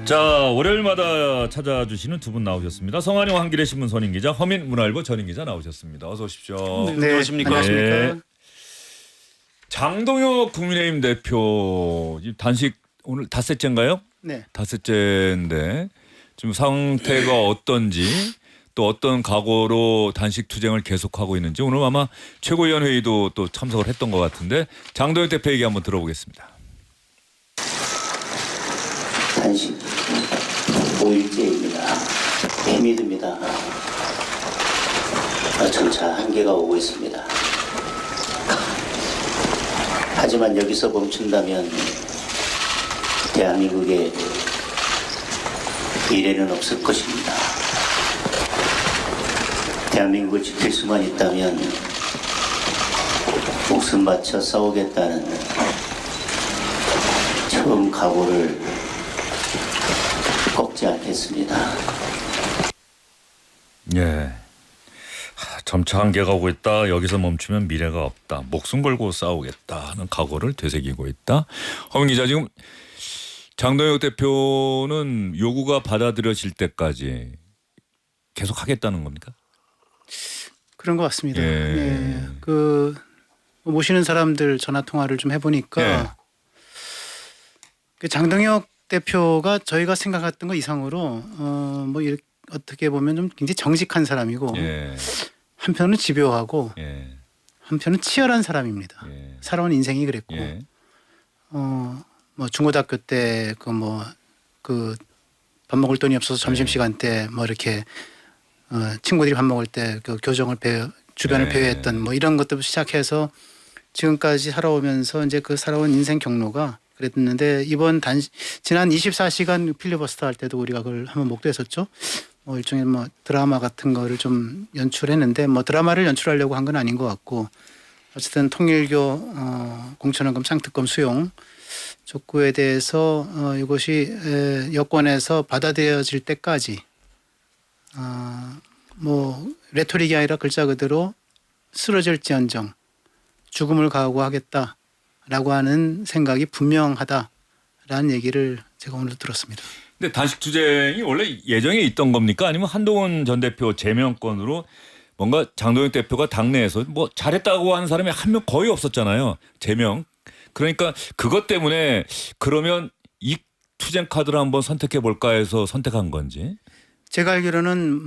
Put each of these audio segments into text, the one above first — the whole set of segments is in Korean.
자, 월요일마다 찾아주시는 두 분 나오셨습니다. 성한용 한겨레 신문 선임 기자, 허민 문화일보 전임 기자 나오셨습니다. 어서 오십시오. 네, 안녕하십니까. 안녕하십니까. 장동혁 국민의힘 대표 단식 오늘 닷새째인가요? 네. 닷새째인데 지금 상태가 어떤지 또 어떤 각오로 단식 투쟁을 계속하고 있는지 오늘 아마 최고위원 회의도 또 참석을 했던 것 같은데 장동혁 대표 얘기 한번 들어보겠습니다. 단식 5일째입니다. 힘이 듭니다. 점차 한계가 오고 있습니다. 하지만 여기서 멈춘다면 대한민국에 미래는 없을 것입니다. 대한민국을 지킬 수만 있다면 목숨 바쳐 싸우겠다는 처음 각오를 꺾지 않겠습니다. 예. 점차 한계가 오고 있다. 여기서 멈추면 미래가 없다. 목숨 걸고 싸우겠다 하는 각오를 되새기고 있다. 허민 기자, 지금 장동혁 대표는 요구가 받아들여질 때까지 계속 하겠다는 겁니까? 그런 것 같습니다. 예. 예. 그 모시는 사람들 전화 통화를 좀 해보니까 예. 그 장동혁 대표가 저희가 생각했던 것 이상으로 뭐 이렇게 어떻게 보면 좀 굉장히 정직한 사람이고 예. 한편은 집요하고 예. 한편은 치열한 사람입니다. 예. 살아온 인생이 그랬고 예. 뭐 중고등학교 때 그 밥 먹을 돈이 없어서 점심시간 때 뭐 이렇게 친구들이 밥 먹을 때 그 교정을 주변을 네. 배회했던 뭐 이런 것부터 시작해서 지금까지 살아오면서 이제 그 살아온 인생 경로가 그랬는데 지난 24시간 필리버스터 할 때도 우리가 그걸 한번 목도했었죠. 뭐 일종의 뭐 드라마 같은 거를 좀 연출했는데 뭐 드라마를 연출하려고 한 건 아닌 것 같고 어쨌든 통일교 공천원금 쌍특검 수용 족구에 대해서 이것이 여권에서 받아들여질 때까지 뭐 레토릭이 아니라 글자 그대로 쓰러질지언정 죽음을 각오하겠다라고 하는 생각이 분명하다라는 얘기를 제가 오늘 들었습니다. 근데 단식 투쟁이 원래 예정에 있던 겁니까? 아니면 한동훈 전 대표 제명권으로 뭔가 장동혁 대표가 당내에서 뭐 잘했다고 하는 사람이 한 명 거의 없었잖아요. 제명. 그러니까 그것 때문에 그러면 이 투쟁 카드를 한번 선택해 볼까 해서 선택한 건지. 제가 알기로는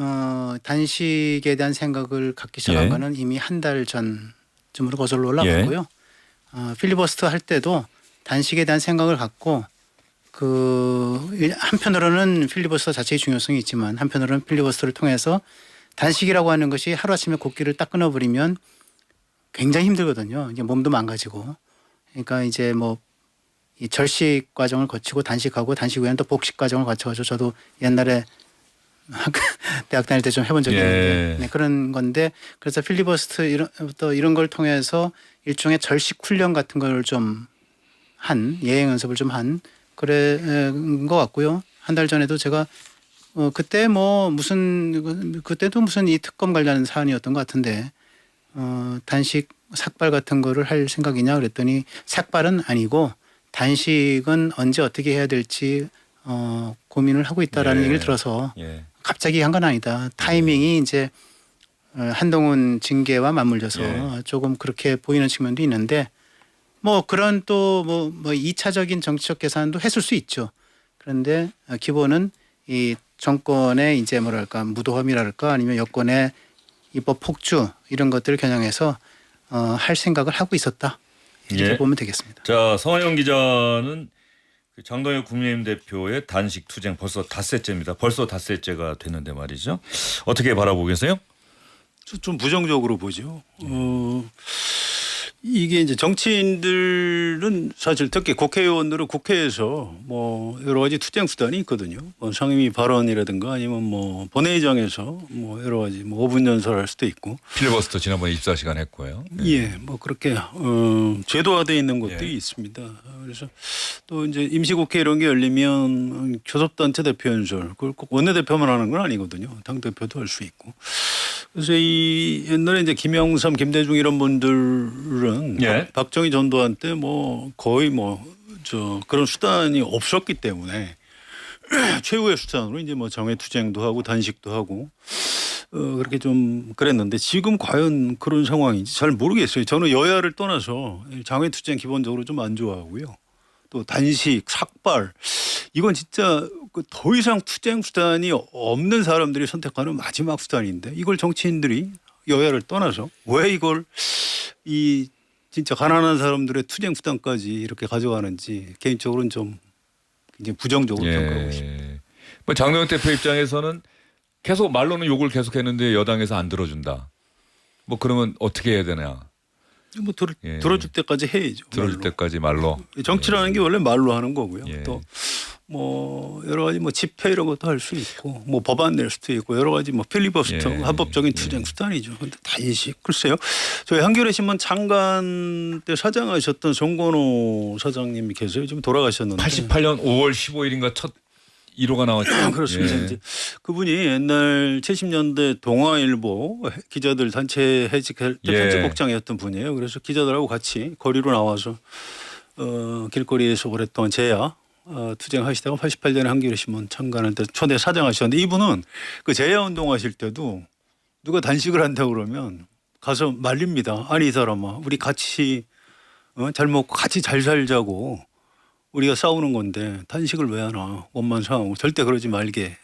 단식에 대한 생각을 갖기 시작한 예. 거는 이미 한 달 전쯤으로 거슬러 올라가고요. 필리버스터 할 때도 단식에 대한 생각을 갖고 한편으로는 필리버스터 자체의 중요성이 있지만 한편으로는 필리버스터를 통해서 단식이라고 하는 것이 하루아침에 곡기를 딱 끊어버리면 굉장히 힘들거든요. 이제 몸도 망가지고. 그러니까 이제 뭐 이 절식 과정을 거치고 단식하고 단식 후에는 또 복식 과정을 거쳐가지고 저도 옛날에 대학 다닐 때 좀 해본 적이 있는데 네, 그런 건데 그래서 필리버스터 이런 걸 통해서 일종의 절식 훈련 같은 걸 좀 한 예행 연습을 좀 한 그런 것 같고요. 한 달 전에도 제가 그때 그때도 무슨 이 특검 관련 사안이었던 것 같은데 단식 삭발 같은 거를 할 생각이냐 그랬더니 삭발은 아니고 단식은 언제 어떻게 해야 될지 고민을 하고 있다라는 예. 얘기를 들어서 예. 갑자기 한 건 아니다. 타이밍이 이제 한동훈 징계와 맞물려서 예. 조금 그렇게 보이는 측면도 있는데 뭐 그런 또 뭐 2차적인 정치적 계산도 했을 수 있죠. 그런데 기본은 이 정권의 이제 뭐랄까 무도함이랄까 아니면 여권의 입법 폭주 이런 것들을 겨냥해서 할 생각을 하고 있었다. 이렇게 예. 보면 되겠습니다. 자, 성한용 기자는 장동혁 국민의힘 대표의 단식 투쟁 벌써 닷새째입니다. 벌써 닷새째가 됐는데 말이죠. 어떻게 바라보고 계세요? 좀 부정적으로 보죠. 이게 이제 정치인들은 사실 특히 국회의원들은 국회에서 뭐 여러 가지 투쟁 수단이 있거든요. 뭐 상임위 발언이라든가 아니면 뭐 본회의장에서 뭐 여러 가지 뭐 5분 연설할 수도 있고. 필리버스터 지난번에 24시간 했고요. 예, 뭐 그렇게 제도화되어 있는 것들이 예. 있습니다. 그래서 또 이제 임시국회 이런 게 열리면 교섭단체 대표 연설, 그걸 꼭 원내대표만 하는 건 아니거든요. 당 대표도 할 수 있고. 그래서 이 옛날에 이제 김영삼, 김대중 이런 분들은 예. 박정희 전두환 때 뭐 거의 뭐 그런 수단이 없었기 때문에 최후의 수단으로 이제 뭐 장외투쟁도 하고 단식도 하고 그렇게 좀 그랬는데 지금 과연 그런 상황인지 잘 모르겠어요. 저는 여야를 떠나서 장외투쟁 기본적으로 좀 안 좋아하고요. 또 단식, 삭발 이건 진짜 더 이상 투쟁 수단이 없는 사람들이 선택하는 마지막 수단인데 이걸 정치인들이 여야를 떠나서 왜 이걸 이 진짜 가난한 사람들의 투쟁 수단까지 이렇게 가져가는지 개인적으로는 좀 굉장히 부정적으로 평가하고 있습니다. 뭐 장동혁 대표 입장에서는 계속 말로는 욕을 계속했는데 여당에서 안 들어준다. 뭐 그러면 어떻게 해야 되냐? 뭐 예. 들어줄 때까지 해야죠. 들어줄 말로. 때까지 말로. 정치라는 게 원래 말로 하는 거고요. 예. 또 뭐 여러 가지 뭐 집회 이런 것도 할 수 있고 뭐 법안 낼 수도 있고 여러 가지 뭐 필리버스터 예. 합법적인 투쟁 수단이죠. 근데 단식 글쎄요. 저희 한겨레 신문 장관 때 사장하셨던 정건호 사장님이 계세요. 지금 돌아가셨는데. 88년 5월 15일인가 첫 1호가 나왔죠. 그렇습니다. 예. 이제 그분이 옛날 70년대 동아일보 기자들 단체 해직할 때 예. 편집국장이었던 분이에요. 그래서 기자들하고 같이 거리로 나와서 길거리에서 오랫동안 제야 투쟁하시다가 88년에 한겨레 신문 창간할 때 초대 사장하셨는데 이분은 그 제야 운동하실 때도 누가 단식을 한다고 그러면 가서 말립니다. 아니 이 사람아 우리 같이 잘 먹고 같이 잘 살자고 우리가 싸우는 건데 단식을 왜 하나 원만 상하고 절대 그러지 말게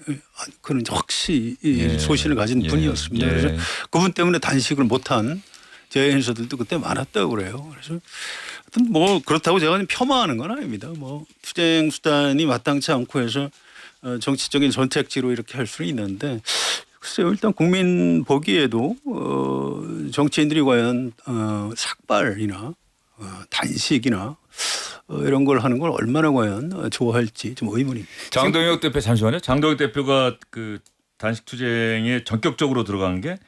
그런 확실히 예. 소신을 가진 예. 분이었습니다. 예. 그래서 그분 때문에 단식을 못한 제야인사들도 그때 많았다고 그래요. 그래서 하여튼 뭐 그렇다고 제가 폄하하는 건 아닙니다. 뭐 투쟁 수단이 마땅치 않고 해서 정치적인 선택지로 이렇게 할 수는 있는데 글쎄요. 일단 국민 보기에도 정치인들이 과연 삭발이나 단식이나 이런 걸 하는 걸 얼마나 과연 좋아할지 좀 의문입니다. 장동혁 대표 잠시만요. 장동혁 대표가 그 단식 투쟁에 전격적으로 들어간 게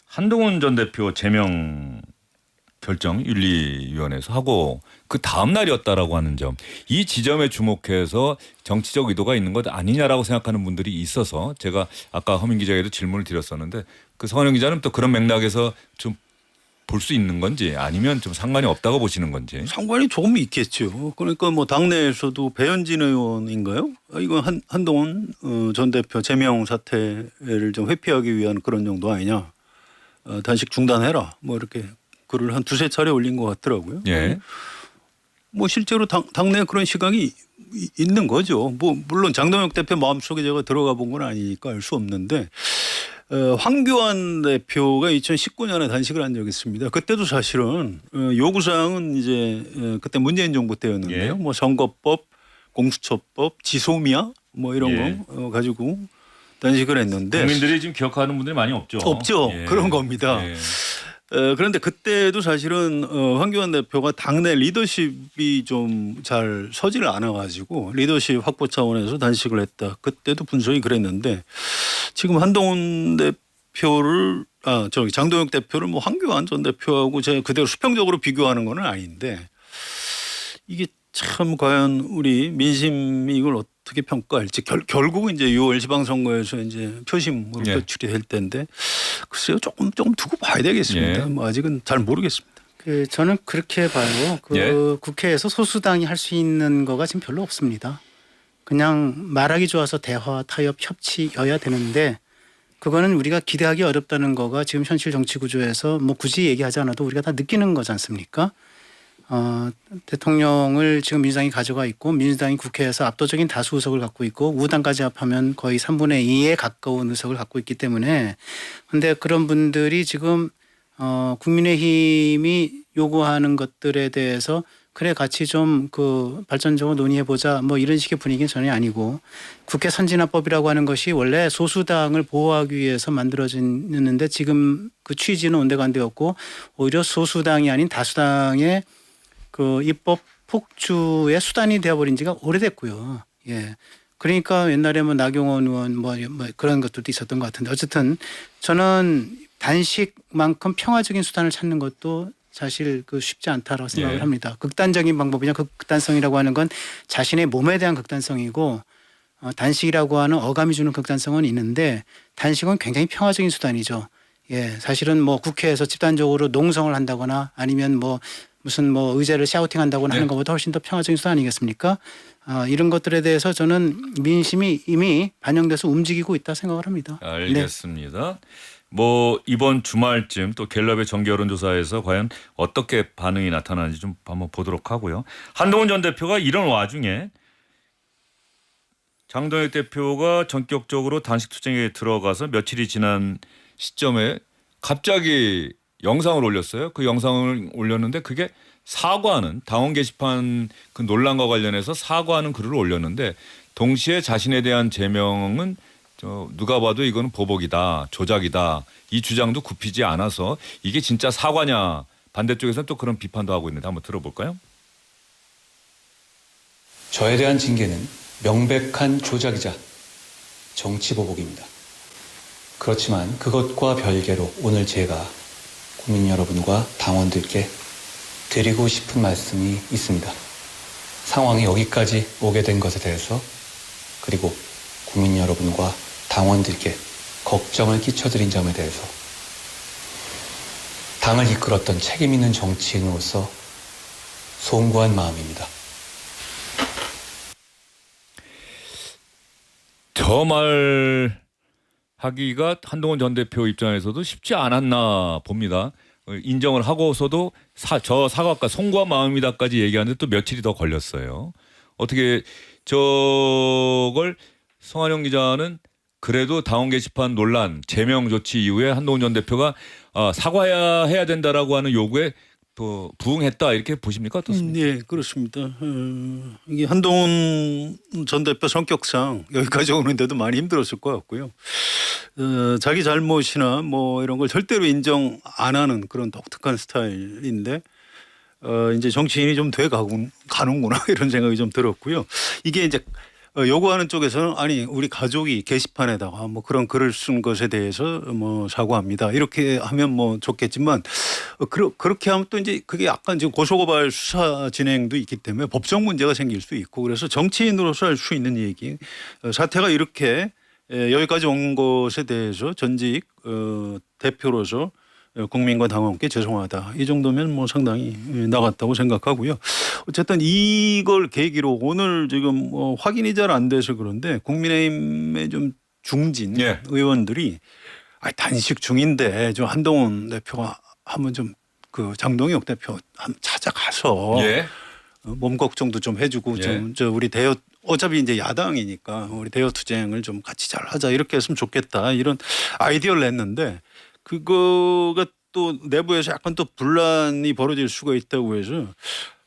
한동훈 전 대표 제명 결정 윤리위원회에서 하고 그 다음 날이었다라고 하는 점, 이 지점에 주목해서 정치적 의도가 있는 것 아니냐라고 생각하는 분들이 있어서 제가 아까 허민 기자에게도 질문을 드렸었는데 그 성환영 기자는 또 그런 맥락에서 좀 볼 수 있는 건지 아니면 좀 상관이 없다고 보시는 건지. 상관이 조금 있겠죠. 그러니까 뭐 당내에서도 배현진 의원인가요? 이건 한동훈 전 대표 제명 사태를 좀 회피하기 위한 그런 정도 아니냐. 단식 중단해라. 뭐 이렇게 글을 한 두세 차례 올린 것 같더라고요. 예. 뭐 실제로 당내에 그런 시각이 있는 거죠. 뭐 물론 장동혁 대표 마음속에 제가 들어가 본 건 아니니까 알 수 없는데 황교안 대표가 2019년에 단식을 한 적이 있습니다. 그때도 사실은 요구사항은 이제 그때 문재인 정부 때였는데요. 예. 뭐 선거법, 공수처법, 지소미아 뭐 이런 예. 거 가지고 단식을 했는데 국민들이 지금 기억하는 분들이 많이 없죠. 없죠. 예. 그런 겁니다. 예. 그런데 그때도 사실은 황교안 대표가 당내 리더십이 좀 잘 서지를 않아가지고 리더십 확보 차원에서 단식을 했다. 그때도 분석이 그랬는데 지금 한동훈 대표를 장동혁 대표를 뭐 황교안 전 대표하고 제가 그대로 수평적으로 비교하는 건 아닌데 이게 참 과연 우리 민심이 이걸 어떻게 평가할지 결국은 이제 6월 지방선거에서 이제 표심으로 예. 표출이 될 텐데 글쎄요 조금 두고 봐야 되겠습니다. 예. 뭐 아직은 잘 모르겠습니다. 저는 그렇게 봐요. 예. 국회에서 소수당이 할 수 있는 거가 지금 별로 없습니다. 그냥 말하기 좋아서 대화, 타협, 협치여야 되는데 그거는 우리가 기대하기 어렵다는 거가 지금 현실 정치 구조에서 뭐 굳이 얘기하지 않아도 우리가 다 느끼는 거지 않습니까? 대통령을 지금 민주당이 가져가 있고 민주당이 국회에서 압도적인 다수 의석을 갖고 있고 우당까지 합하면 거의 3분의 2에 가까운 의석을 갖고 있기 때문에 그런데 그런 분들이 지금 국민의힘이 요구하는 것들에 대해서 그래 같이 좀 그 발전적으로 논의해보자 뭐 이런 식의 분위기는 전혀 아니고 국회 선진화법이라고 하는 것이 원래 소수당을 보호하기 위해서 만들어졌는데 지금 그 취지는 온데간데였고 오히려 소수당이 아닌 다수당의 그 입법 폭주의 수단이 되어버린 지가 오래됐고요. 예. 그러니까 옛날에 뭐 나경원 의원 뭐 그런 것들도 있었던 것 같은데 어쨌든 저는 단식만큼 평화적인 수단을 찾는 것도 사실 쉽지 않다라고 생각을 예. 합니다. 극단적인 방법이냐 극단성이라고 하는 건 자신의 몸에 대한 극단성이고 단식이라고 하는 어감이 주는 극단성은 있는데 단식은 굉장히 평화적인 수단이죠. 예, 사실은 뭐 국회에서 집단적으로 농성을 한다거나 아니면 뭐 무슨 뭐 의제를 샤우팅한다고는 하는 것보다 훨씬 더 평화적인 수단 아니겠습니까? 이런 것들에 대해서 저는 민심이 이미 반영돼서 움직이고 있다 생각을 합니다. 알겠습니다. 뭐 이번 주말쯤 또 갤럽의 정기 여론조사에서 과연 어떻게 반응이 나타나는지 좀 한번 보도록 하고요. 한동훈 전 대표가 이런 와중에 장동혁 대표가 전격적으로 단식 투쟁에 들어가서 며칠이 지난 시점에 갑자기 영상을 올렸어요. 그 영상을 올렸는데 그게 사과하는 당원 게시판 그 논란과 관련해서 사과하는 글을 올렸는데 동시에 자신에 대한 제명은 누가 봐도 이거는 보복이다, 조작이다. 이 주장도 굽히지 않아서 이게 진짜 사과냐. 반대쪽에서는 또 그런 비판도 하고 있는데 한번 들어볼까요? 저에 대한 징계는 명백한 조작이자 정치보복입니다. 그렇지만 그것과 별개로 오늘 제가 국민 여러분과 당원들께 드리고 싶은 말씀이 있습니다. 상황이 여기까지 오게 된 것에 대해서 그리고 국민 여러분과 당원들께 걱정을 끼쳐드린 점에 대해서 당을 이끌었던 책임 있는 정치인으로서 송구한 마음입니다. 저 말 하기가 한동훈 전 대표 입장에서도 쉽지 않았나 봅니다. 인정을 하고서도 저 사과가 송구한 마음이다까지 얘기하는데 또 며칠이 더 걸렸어요. 어떻게 저걸 성한영 기자는 그래도 당원 게시판 논란 제명 조치 이후에 한동훈 전 대표가 사과해야 된다라고 하는 요구에 또 부응했다 이렇게 보십니까? 어떻습니까? 네, 그렇습니다. 이게 한동훈 전 대표 성격상 여기까지 오는데도 많이 힘들었을 것 같고요. 자기 잘못이나 뭐 이런 걸 절대로 인정 안 하는 그런 독특한 스타일인데 이제 정치인이 좀 돼 가는구나 이런 생각이 좀 들었고요. 이게 이제 요구하는 쪽에서는 아니 우리 가족이 게시판에다가 뭐 그런 글을 쓴 것에 대해서 뭐 사과합니다 이렇게 하면 뭐 좋겠지만 그렇게 하면 또 이제 그게 약간 지금 고소고발 수사 진행도 있기 때문에 법적 문제가 생길 수 있고 그래서 정치인으로서 할 수 있는 얘기 사태가 이렇게 여기까지 온 것에 대해서 전직 대표로서 국민과 당원께 죄송하다. 이 정도면 뭐 상당히 나갔다고 생각하고요. 어쨌든 이걸 계기로 오늘 지금 확인이 잘 안 돼서 그런데 국민의힘의 좀 중진 예. 의원들이 단식 중인데 좀 한동훈 대표가 한번 좀 그 장동혁 대표 한번 찾아가서 예. 몸 걱정도 좀 해주고 예. 좀 우리 대여 어차피 이제 야당이니까 우리 대여 투쟁을 좀 같이 잘 하자 이렇게 했으면 좋겠다 이런 아이디어를 냈는데 그거가 또 내부에서 약간 또 분란이 벌어질 수가 있다고 해서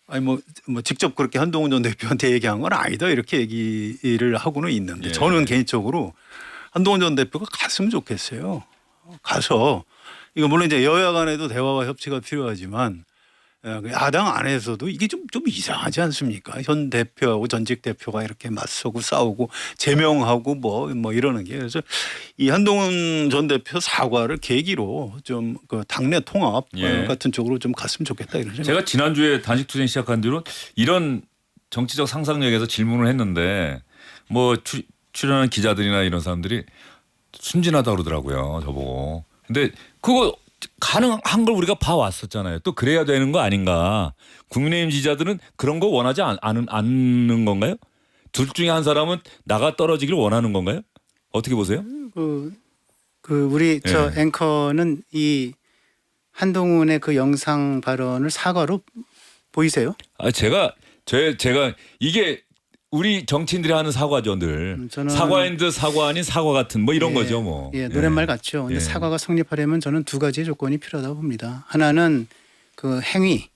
아니 뭐 직접 그렇게 한동훈 전 대표한테 얘기한 건 아니다 이렇게 얘기를 하고는 있는데 예. 저는 개인적으로 한동훈 전 대표가 갔으면 좋겠어요. 가서 이거 물론 이제 여야 간에도 대화와 협치가 필요하지만 야당 안에서도 이게 좀 이상하지 않습니까? 현 대표하고 전직 대표가 이렇게 맞서고 싸우고 제명하고 뭐 이러는 게 그래서 이 한동훈 전 대표 사과를 계기로 좀 그 당내 통합 예. 같은 쪽으로 좀 갔으면 좋겠다 이런 생각. 제가 지난주에 단식 투쟁 시작한 뒤로 이런 정치적 상상력에서 질문을 했는데 뭐 출연하는 기자들이나 이런 사람들이 순진하다 그러더라고요. 저보고. 근데 그거 가능한 걸 우리가 봐왔었잖아요. 또 그래야 되는 거 아닌가. 국민의힘 지지자들은 그런 거 원하지 않는 건가요? 둘 중에 한 사람은 나가 떨어지기를 원하는 건가요? 어떻게 보세요? 우리 저 예. 앵커는 이 한동훈의 그 영상 발언을 사과로 보이세요? 제가 이게 우리 정치인들이 하는 사과죠, 늘. 저는 사과인 듯 사과 아닌 사과 같은 뭐 이런 예, 거죠, 뭐. 예, 노랫말 같죠. 근데 예. 사과가 성립하려면 저는 두 가지 조건이 필요하다고 봅니다. 하나는 그 행위,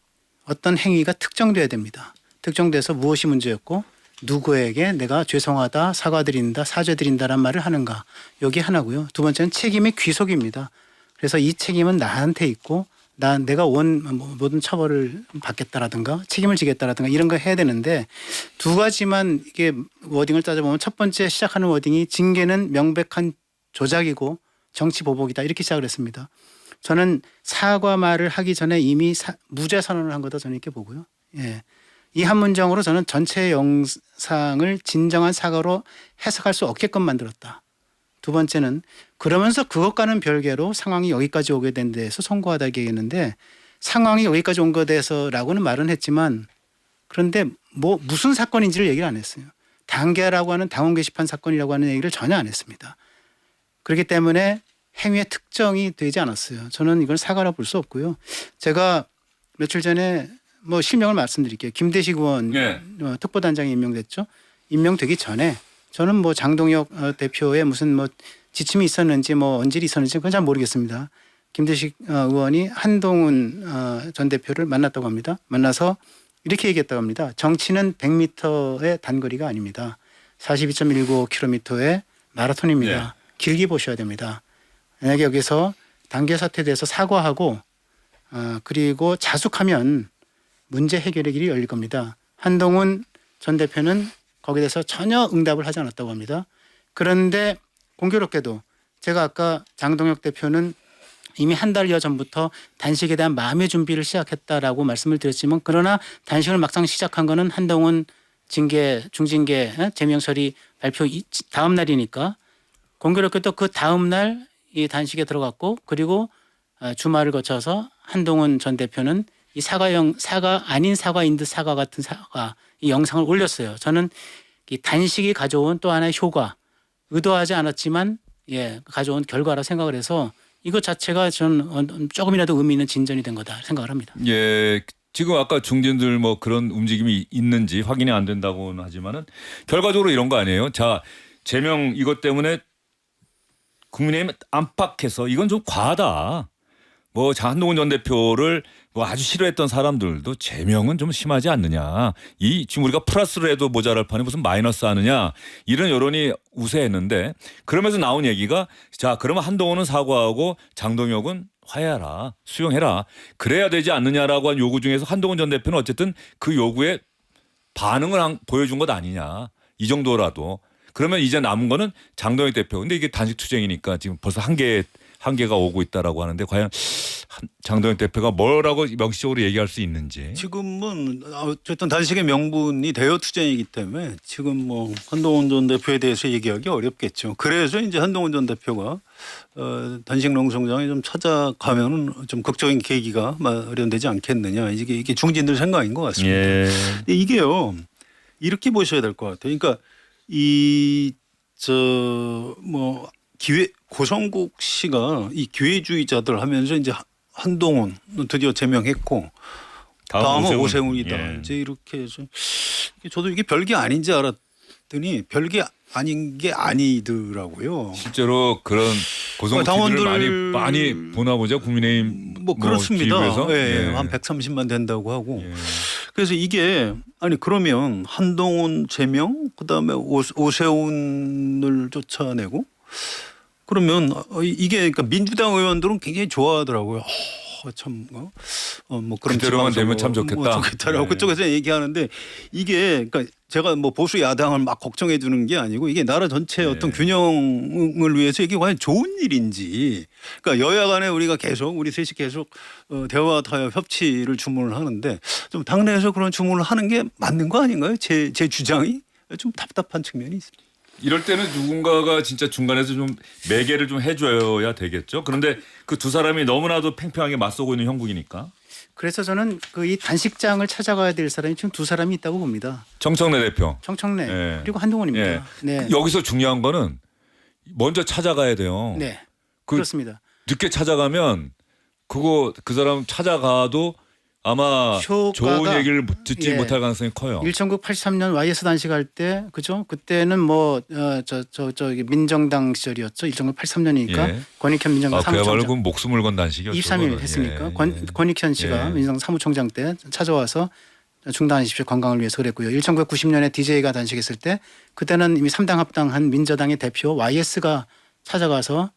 어떤 행위가 특정돼야 됩니다. 특정돼서 무엇이 문제였고 누구에게 내가 죄송하다, 사과드린다, 사죄드린다란 말을 하는가. 여기 하나고요. 두 번째는 책임의 귀속입니다. 그래서 이 책임은 나한테 있고 내가 모든 처벌을 받겠다라든가 책임을 지겠다라든가 이런 거 해야 되는데 두 가지만 이게 워딩을 따져보면 첫 번째 시작하는 워딩이 징계는 명백한 조작이고 정치 보복이다 이렇게 시작을 했습니다. 저는 사과 말을 하기 전에 이미 무죄 선언을 한 거다 저는 이렇게 보고요. 예. 이 한 문장으로 저는 전체 영상을 진정한 사과로 해석할 수 없게끔 만들었다. 두 번째는 그러면서 그것과는 별개로 상황이 여기까지 오게 된 데에서 송구하다 얘기했는데 상황이 여기까지 온 것에 대해서라고는 말은 했지만 그런데 뭐 무슨 사건인지를 얘기를 안 했어요. 당계라고 하는 당원 게시판 사건이라고 하는 얘기를 전혀 안 했습니다. 그렇기 때문에 행위의 특정이 되지 않았어요. 저는 이걸 사과라 볼 수 없고요. 제가 며칠 전에 뭐 실명을 말씀드릴게요. 김대식 의원 예. 특보단장이 임명됐죠. 임명되기 전에 저는 뭐 장동혁 대표의 무슨 뭐 지침이 있었는지 뭐 언질이 있었는지 그건 잘 모르겠습니다. 김대식 의원이 한동훈 전 대표를 만났다고 합니다. 만나서 이렇게 얘기했다고 합니다. 정치는 100m의 단거리가 아닙니다. 42.19km의 마라톤입니다. 네. 길게 보셔야 됩니다. 만약에 여기서 당계 사태에 대해서 사과하고 그리고 자숙하면 문제 해결의 길이 열릴 겁니다. 한동훈 전 대표는 거기에 대해서 전혀 응답을 하지 않았다고 합니다. 그런데 공교롭게도 제가 아까 장동혁 대표는 이미 한 달여 전부터 단식에 대한 마음의 준비를 시작했다라고 말씀을 드렸지만 그러나 단식을 막상 시작한 거는 한동훈 중징계 제명 처리 발표 다음 날이니까 공교롭게도 그 다음 날 이 단식에 들어갔고 그리고 주말을 거쳐서 한동훈 전 대표는 이 사과 아닌 사과인 듯 사과 같은 사과 이 영상을 올렸어요. 저는 이 단식이 가져온 또 하나의 효과 의도하지 않았지만 가져온 결과라 생각을 해서 이것 자체가 저는 조금이라도 의미 있는 진전이 된 거다 생각을 합니다. 예. 지금 아까 중진들 뭐 그런 움직임이 있는지 확인이 안 된다고는 하지만은 결과적으로 이런 거 아니에요. 자, 제명 이것 때문에 국민의힘 안팎에서 이건 좀 과하다. 뭐 한동훈 전 대표를 뭐 아주 싫어했던 사람들도 제명은 좀 심하지 않느냐. 이 지금 우리가 플러스를 해도 모자랄 판에 무슨 마이너스 하느냐. 이런 여론이 우세했는데 그러면서 나온 얘기가 자 그러면 한동훈은 사과하고 장동혁은 화해하라. 수용해라. 그래야 되지 않느냐라고 한 요구 중에서 한동훈 전 대표는 어쨌든 그 요구에 반응을 보여준 것 아니냐. 이 정도라도. 그러면 이제 남은 거는 장동혁 대표. 근데 이게 단식 투쟁이니까 지금 벌써 한계가 오고 있다라고 하는데 과연 장동혁 대표가 뭐라고 명시적으로 얘기할 수 있는지. 지금은 어쨌든 단식의 명분이 대여 투쟁이기 때문에 지금 뭐 한동훈 전 대표에 대해서 얘기하기 어렵겠죠. 그래서 이제 한동훈 전 대표가 단식 농성장에 좀 찾아가면은 좀 극적인 계기가 마련되지 않겠느냐. 이게 중진들 생각인 것 같습니다. 예. 근데 이게요 이렇게 보셔야 될 것 같아요. 그러니까 고성국 씨가 이 기회주의자들 하면서 이제 한동훈 드디어 제명했고 다음은 오세훈이다. 예. 이제 이렇게 해서 저도 이게 별게 아닌지 알았더니 별게 아닌 게 아니더라고요. 실제로 그런 고성국들을 많이 보나 보죠. 국민의힘 뭐 그렇습니다. 기부에서? 예, 예. 한 130만 된다고 하고. 예. 그래서 이게 아니 그러면 한동훈 제명 그다음에 오세훈을 쫓아내고 그러면 이게 그러니까 민주당 의원들은 굉장히 좋아하더라고요. 뭐 그런 그대로만 지방선거 되면 참 좋겠다. 뭐 좋겠다라고 네. 그쪽에서 얘기하는데 이게 그러니까 제가 뭐 보수 야당을 막 걱정해 주는 게 아니고 이게 나라 전체의 네. 어떤 균형을 위해서 이게 과연 좋은 일인지 그러니까 여야 간에 우리가 계속 우리 셋이 계속 대화 타협 협치를 주문을 하는데 좀 당내에서 그런 주문을 하는 게 맞는 거 아닌가요? 제 주장이 좀 답답한 측면이 있습니다. 이럴 때는 누군가가 진짜 중간에서 좀 매개를 좀 해줘야 되겠죠. 그런데 그 두 사람이 너무나도 팽팽하게 맞서고 있는 형국이니까. 그래서 저는 이 단식장을 찾아가야 될 사람이 지금 두 사람이 있다고 봅니다. 정청래 대표. 정청래 예. 그리고 한동훈입니다. 예. 네. 여기서 중요한 거는 먼저 찾아가야 돼요. 네. 그 그렇습니다. 늦게 찾아가면 그 사람 찾아가도 아마 효과가- 좋은 얘기를 듣지 예. 못할 가능성이 커요. 1983년 YS 단식할 때 그죠? 그때는 뭐 민정당 시절이었죠. 1983년이니까 예. 권익현 민정당 그야말로 사무총장 그 목숨을 건 단식이었죠. 23일 했으니까 예. 권익현 씨가 예. 민정당 사무총장 때 찾아와서 중단하십시오 건강을 위해서 그랬고요. 1990년에 DJ가 단식했을 때 그때는 이미 3당 합당한 민저당의 대표 YS가 찾아가서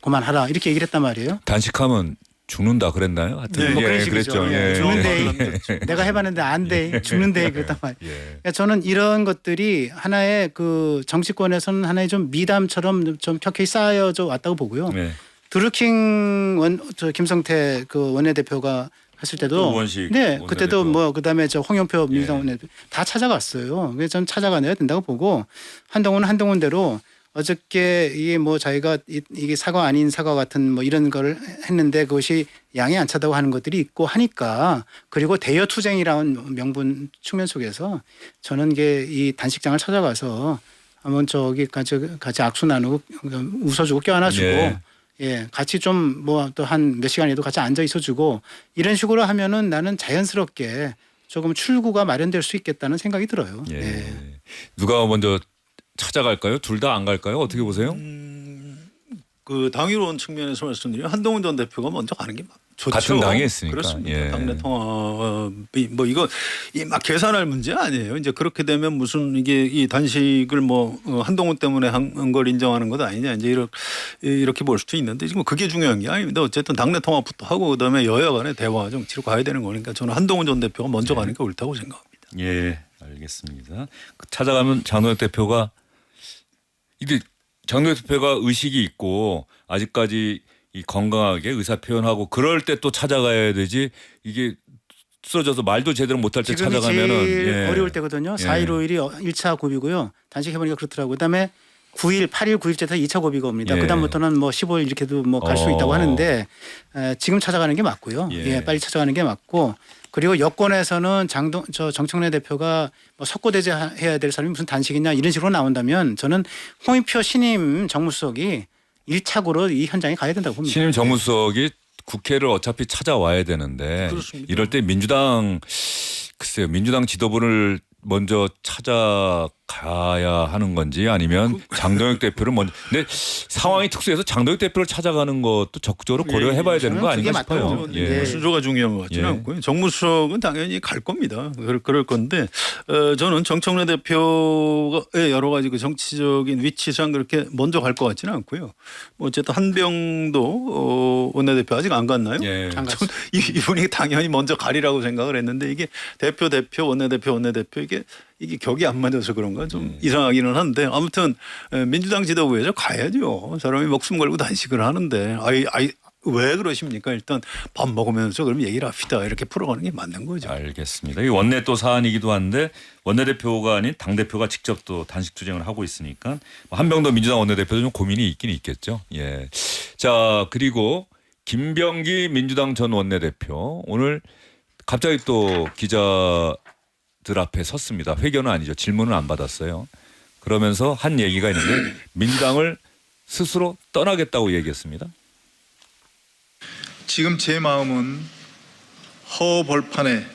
그만하라 이렇게 얘기를 했단 말이에요. 단식하면 죽는다 그랬나요? 하여튼 네. 뭐 그런 예, 식이죠. 그랬죠. 예. 예. 죽는데 내가 해봤는데 안 돼. 죽는데 그랬단 말이에요. 예. 그러니까 저는 이런 것들이 하나의 그 정치권에서는 하나의 좀 미담처럼 좀 켜켜이 쌓여져 왔다고 보고요. 네. 드루킹 김성태 그 원내대표가 했을 때도 우원식 네 원내대표. 그때도 뭐 그다음에 홍영표 민주당 예. 원내대표 다 찾아갔어요. 그래서 전 찾아가야 된다고 보고 한동훈대로 어저께 이게 뭐 자기가 이게 사과 아닌 사과 같은 뭐 이런 거를 했는데 그것이 양이 안 차다고 하는 것들이 있고 하니까 그리고 대여 투쟁이라는 명분 측면 속에서 저는 이게 이 단식장을 찾아가서 한번 저기 같이 악수 나누고 웃어주고 껴안아주고 예. 예, 같이 좀 뭐 또 한 몇 시간에도 같이 앉아 있어주고 이런 식으로 하면은 나는 자연스럽게 조금 출구가 마련될 수 있겠다는 생각이 들어요. 예. 예. 누가 먼저 찾아갈까요? 둘 다 안 갈까요? 어떻게 보세요? 그 당위론 측면에서 말씀드리면 한동훈 전 대표가 먼저 가는 게 좋죠. 같은 당에 있으니까. 그렇습니다. 예. 당내 통합이 뭐 이거 이 막 계산할 문제 아니에요. 이제 그렇게 되면 무슨 이게 이 단식을 뭐 한동훈 때문에 한 걸 인정하는 것 아니냐 이제 이렇게 볼 수도 있는데 지금 그게 중요한 게 아닙니다. 어쨌든 당내 통합부터 하고 그다음에 여야 간의 대화 정치로 가야 되는 거니까 저는 한동훈 전 대표가 먼저 가는 게 옳다고 생각합니다. 예, 알겠습니다. 찾아가면 장동혁 대표가 이게 장동혁 대표가 의식이 있고 아직까지 이 건강하게 의사 표현하고 그럴 때 또 찾아가야 되지 이게 쓰러져서 말도 제대로 못할 때 지금이 찾아가면은 제일 예. 어려울 때거든요. 예. 4일, 5일이 1차 고비고요. 단식해보니까 그렇더라고요. 그다음에 9일, 8일, 9일째부터 2차 고비가 옵니다. 예. 그다음부터는 뭐 15일 이렇게도 뭐 갈 수 있다고 하는데 지금 찾아가는 게 맞고요. 예. 예, 빨리 찾아가는 게 맞고 그리고 여권에서는 정청래 대표가 뭐 석고대죄해야 될 사람이 무슨 단식이냐 이런 식으로 나온다면 저는 홍익표 신임 정무수석이 1차고로 이 현장에 가야 된다고 봅니다. 신임 정무수석이 국회를 어차피 찾아와야 되는데 그렇습니다. 이럴 때 민주당 글쎄요 민주당 지도부를 먼저 찾아가야 하는 건지 아니면 장동혁 대표를 먼저 근데 상황이 특수해서 장동혁 대표를 찾아가는 것도 적극적으로 고려해봐야 되는 거 저는 아닌가 그게 싶어요. 맞다고 예. 네. 순서가 중요한 것 같지는 예. 않고요. 정무수석은 당연히 갈 겁니다. 그럴 건데 저는 정청래 대표의 여러 가지 그 정치적인 위치상 그렇게 먼저 갈 것 같지는 않고요. 뭐 어쨌든 한병도 원내대표 아직 안 갔나요? 예. 안 갔어요. 이분이 당연히 먼저 가리라고 생각을 했는데 이게 대표 원내대표 이게 격이 안 맞아서 그런가 좀 이상하기는 한데 아무튼 민주당 지도부에서 가야죠. 사람이 목숨 걸고 단식을 하는데 왜 그러십니까? 일단 밥 먹으면서 그럼 얘기를 합시다. 이렇게 풀어가는 게 맞는 거죠. 알겠습니다. 이 원내 또 사안이기도 한데 원내대표가 아닌 당대표가 직접 또 단식 투쟁을 하고 있으니까 한병도 민주당 원내대표도 좀 고민이 있긴 있겠죠. 예. 자 그리고 김병기 민주당 전 원내대표 오늘 갑자기 또 기자들 앞에 섰습니다. 회견은 아니죠. 질문은 안 받았어요. 그러면서 한 얘기가 있는데 민주당을 스스로 떠나겠다고 얘기했습니다. 지금 제 마음은 허벌판에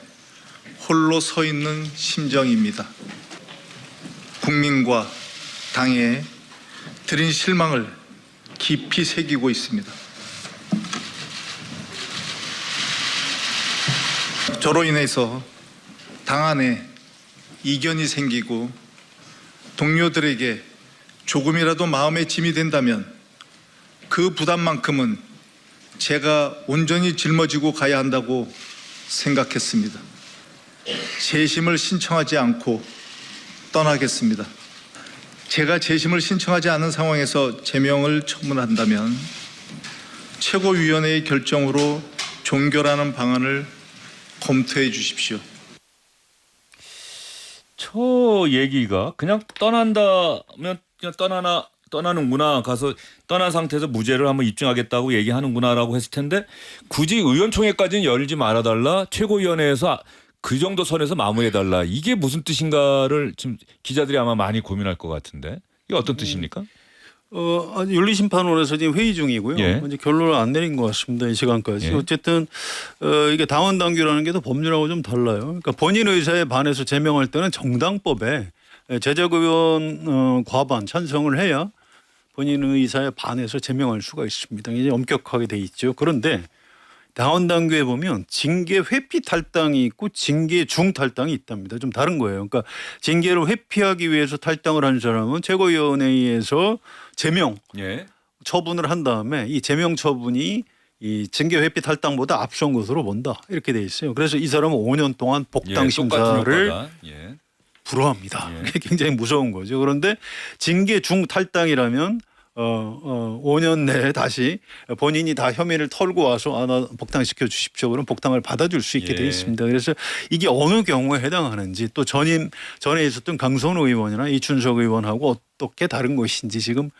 홀로 서 있는 심정입니다. 국민과 당에 드린 실망을 깊이 새기고 있습니다. 저로 인해서 당 안에 이견이 생기고 동료들에게 조금이라도 마음의 짐이 된다면 그 부담만큼은 제가 온전히 짊어지고 가야 한다고 생각했습니다. 재심을 신청하지 않고 떠나겠습니다. 제가 재심을 신청하지 않은 상황에서 제명을 처분한다면 최고위원회의 결정으로 종결하는 방안을 검토해 주십시오. 저 얘기가 그냥 떠난다면 그냥 떠나는구나 가서 떠난 상태에서 무죄를 한번 입증하겠다고 얘기하는구나라고 했을 텐데 굳이 의원총회까지는 열지 말아달라 최고위원회에서 그 정도 선에서 마무리해달라 이게 무슨 뜻인가를 지금 기자들이 아마 많이 고민할 것 같은데 이게 어떤 뜻입니까? 윤리심판원에서 지금 회의 중이고요. 예. 이제 결론을 안 내린 것 같습니다. 이 시간까지. 예. 어쨌든 이게 당원 당규라는 게 또 법률하고 좀 달라요. 그러니까 본인 의사에 반해서 제명할 때는 정당법에 제적의원 과반 찬성을 해야 본인 의사에 반해서 제명할 수가 있습니다. 이제 엄격하게 돼 있죠. 그런데 당원 당규에 보면 징계 회피 탈당이 있고 징계 중 탈당이 있답니다. 좀 다른 거예요. 그러니까 징계를 회피하기 위해서 탈당을 한 사람은 최고위원회에서 제명 예. 처분을 한 다음에 이 제명 처분이 이 징계 회피 탈당보다 앞선 것으로 본다. 이렇게 돼 있어요. 그래서 이 사람은 5년 동안 복당 예, 똑같은 심사를 효과다. 예. 불허합니다. 예. 그게 굉장히 무서운 거죠. 그런데 징계 중 탈당이라면 5년 내에 다시 본인이 다 혐의를 털고 와서 나 복당시켜 주십시오. 그럼 복당을 받아줄 수 있게 예. 돼 있습니다. 그래서 이게 어느 경우에 해당하는지 또 전에 있었던 강선우 의원이나 이춘석 의원하고 어떻게 다른 것인지 지금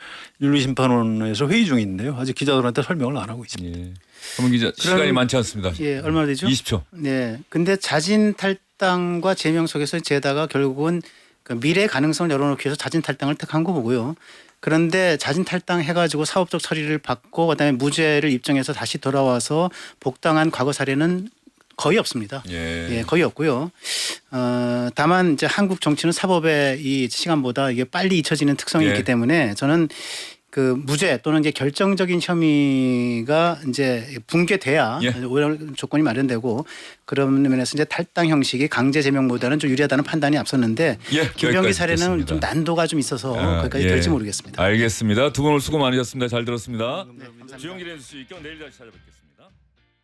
윤리심판원에서 회의 중인데요. 아직 기자들한테 설명을 안 하고 있습니다. 예. 그러면 기자 시간이 많지 않습니다. 예, 얼마나 되죠? 20초. 네. 근데 자진 탈당과 제명 속에서 제다가 결국은 그 미래 가능성을 열어놓기 위해서 자진 탈당을 택한 거 보고요. 그런데 자진 탈당해가지고 사법적 처리를 받고 그다음에 무죄를 입증해서 다시 돌아와서 복당한 과거 사례는 거의 없습니다. 예. 거의 없고요. 다만 이제 한국 정치는 사법의 이 시간보다 이게 빨리 잊혀지는 특성이 예. 있기 때문에 저는 그 무죄 또는 이제 결정적인 혐의가 이제 붕괴돼야 예. 오히려 조건이 마련되고 그런 면에서 이제 탈당 형식이 강제 제명보다는 좀 유리하다는 판단이 앞섰는데 예, 김병기 여기까지 사례는 듣겠습니다. 좀 난도가 좀 있어서 거기까지 예. 될지 모르겠습니다. 알겠습니다. 두 분 오늘 수고 많으셨습니다. 잘 들었습니다. 감사합니다. 주영길 씨, 내일 다시 찾아뵙겠습니다.